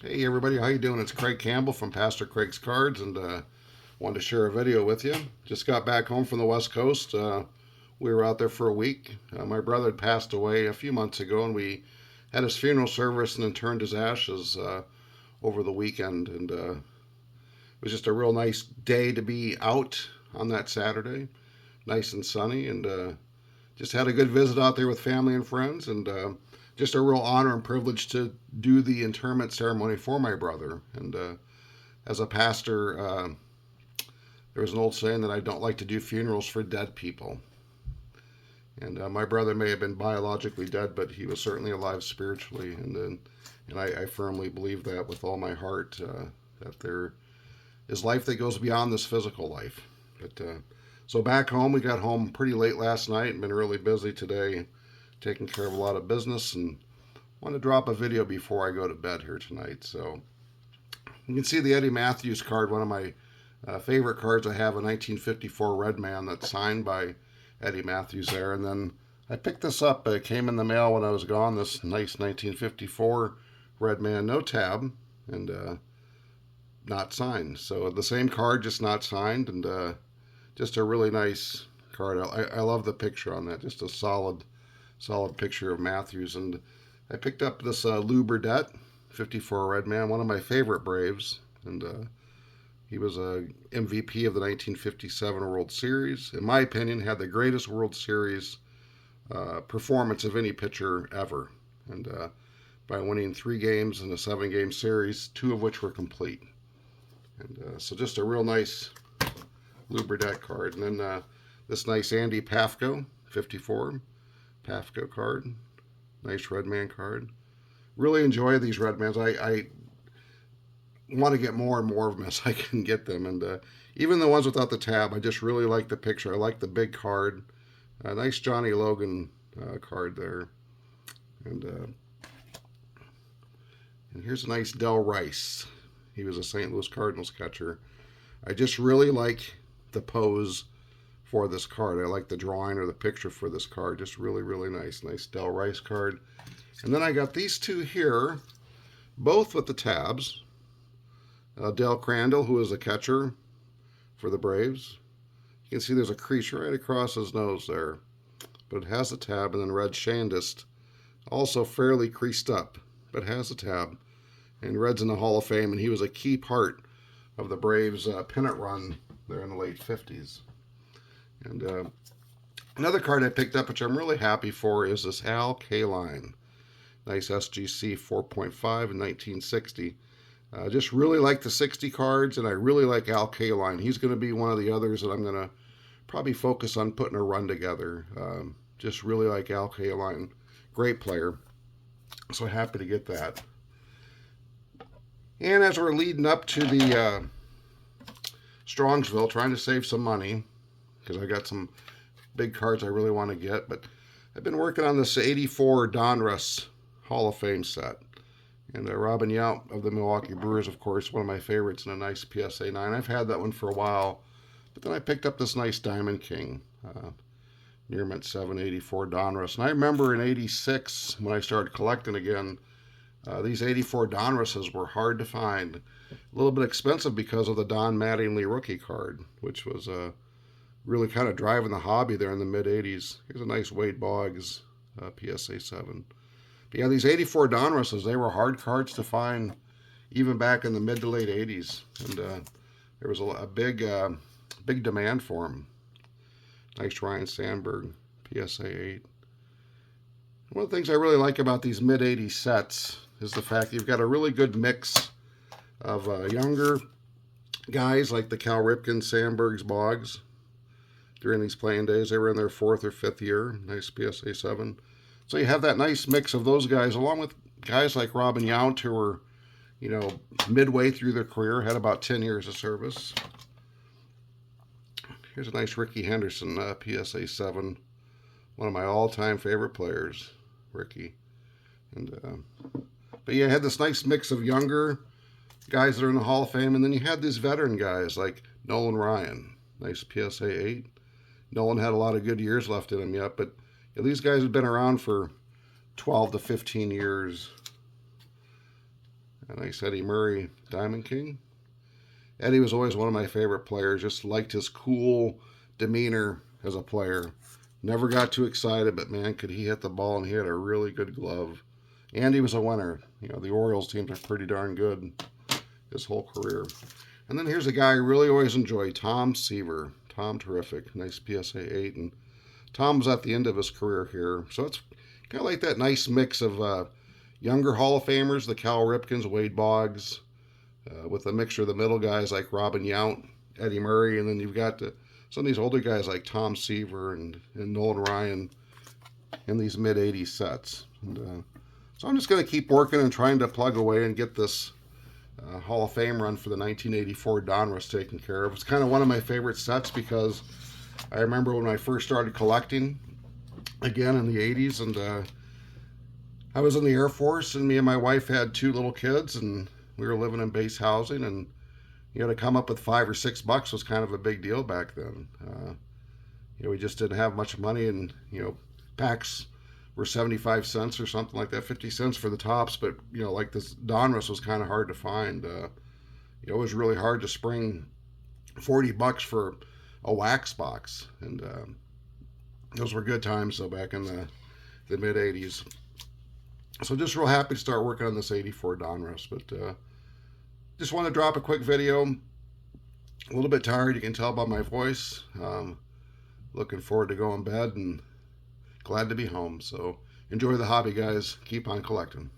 Hey everybody, how you doing? It's Craig Campbell from Pastor Craig's Cards, and wanted to share a video with you. Just got back home from the West Coast. We were out there for a week. My brother had passed away a few months ago, and we had his funeral service and interred his ashes over the weekend. And it was just a real nice day to be out on that Saturday, nice and sunny, and just had a good visit out there with family and friends, and just a real honor and privilege to do the interment ceremony for my brother. And as a pastor, there was an old saying that I don't like to do funerals for dead people. And my brother may have been biologically dead, but he was certainly alive spiritually. And I firmly believe that with all my heart, that there is life that goes beyond this physical life. But so back home, we got home pretty late last night and been really busy today, taking care of a lot of business, and want to drop a video before I go to bed here tonight. So you can see the Eddie Matthews card, one of my favorite cards. I have a 1954 Red Man that's signed by Eddie Matthews there. And then I picked this up. It came in the mail when I was gone, this nice 1954 Red Man, no tab, and not signed. So the same card, just not signed, and just a really nice card. I love the picture on that, just a solid picture of Matthews. And I picked up this Lou Burdett 54 Red Man, one of my favorite Braves, and he was a MVP of the 1957 World Series. In my opinion, had the greatest World Series performance of any pitcher ever, and by winning 3 games in a 7-game series, 2 of which were complete. And so just a real nice Lou Burdett card. And then this nice Andy Pafko 54 Pafko card, nice Red Man card. Really enjoy these Red Mans. I want to get more and more of them as I can get them, and even the ones without the tab, I just really like the picture. I like the big card. Nice Johnny Logan card there, and here's a nice Del Rice. He was a St. Louis Cardinals catcher. I just really like the pose for this card. I like the drawing or the picture for this card. Just really nice Del Rice card. And then I got these two here, both with the tabs. Del Crandall, who is a catcher for the Braves. You can see there's a crease right across his nose there, but it has a tab. And then Red Shandist, also fairly creased up, but has a tab. And Red's in the Hall of Fame, and he was a key part of the Braves' pennant run there in the late 50s. And another card I picked up, which I'm really happy for, is this Al Kaline. Nice SGC 4.5 in 1960. Just really like the 60 cards, and I really like Al Kaline. He's going to be one of the others that I'm going to probably focus on putting a run together. Just really like Al Kaline. Great player. So happy to get that. And as we're leading up to the Strongsville, trying to save some money, because I got some big cards I really want to get, but I've been working on this 84 Donruss Hall of Fame set. And Robin Yount of the Milwaukee Brewers, of course, one of my favorites, and a nice PSA 9. I've had that one for a while, but then I picked up this nice Diamond King, near mint 784 Donruss. And I remember in 86, when I started collecting again, these 84 Donrusses were hard to find. A little bit expensive because of the Don Mattingly rookie card, which was really kind of driving the hobby there in the mid-80s. Here's a nice Wade Boggs PSA 7. But yeah, these 84 Donrusses, they were hard cards to find even back in the mid to late 80s. And there was a big demand for them. Nice Ryan Sandberg PSA 8. One of the things I really like about these mid-80s sets is the fact that you've got a really good mix of younger guys like the Cal Ripken, Sandbergs, Boggs. During these playing days, they were in their 4th or 5th year. Nice PSA 7. So you have that nice mix of those guys, along with guys like Robin Yount, who were, midway through their career, had about 10 years of service. Here's a nice Ricky Henderson PSA 7. One of my all-time favorite players, Ricky. And but you had this nice mix of younger guys that are in the Hall of Fame, and then you had these veteran guys like Nolan Ryan. Nice PSA 8. Nolan had a lot of good years left in him yet, but these guys have been around for 12 to 15 years. A nice Eddie Murray Diamond King. Eddie was always one of my favorite players. Just liked his cool demeanor as a player. Never got too excited, but man, could he hit the ball, and he had a really good glove. And he was a winner. You know, the Orioles teams are pretty darn good his whole career. And then here's a guy I really always enjoyed, Tom Seaver. Tom, terrific. Nice PSA 8. And Tom was at the end of his career here. So it's kind of like that nice mix of younger Hall of Famers, the Cal Ripkens, Wade Boggs, with a mixture of the middle guys like Robin Yount, Eddie Murray, and then you've got some of these older guys like Tom Seaver and Nolan Ryan in these mid-'80s sets. And, so I'm just going to keep working and trying to plug away and get this Hall of Fame run for the 1984 Donruss taken care of. It's kind of one of my favorite sets because I remember when I first started collecting again in the 80s, and I was in the Air Force, and me and my wife had 2 little kids, and we were living in base housing, and you know, to come up with $5 or $6 was kind of a big deal back then. You know, we just didn't have much money, and you know, packs were 75 cents or something like that, 50 cents for the tops. But you know, like this Donruss was kind of hard to find. You know, it was really hard to spring $40 for a wax box, and those were good times though back in the mid 80s. So just real happy to start working on this 84 Donruss, but just want to drop a quick video. A little bit tired, you can tell by my voice. Looking forward to going to bed and glad to be home. So enjoy the hobby, guys. Keep on collecting.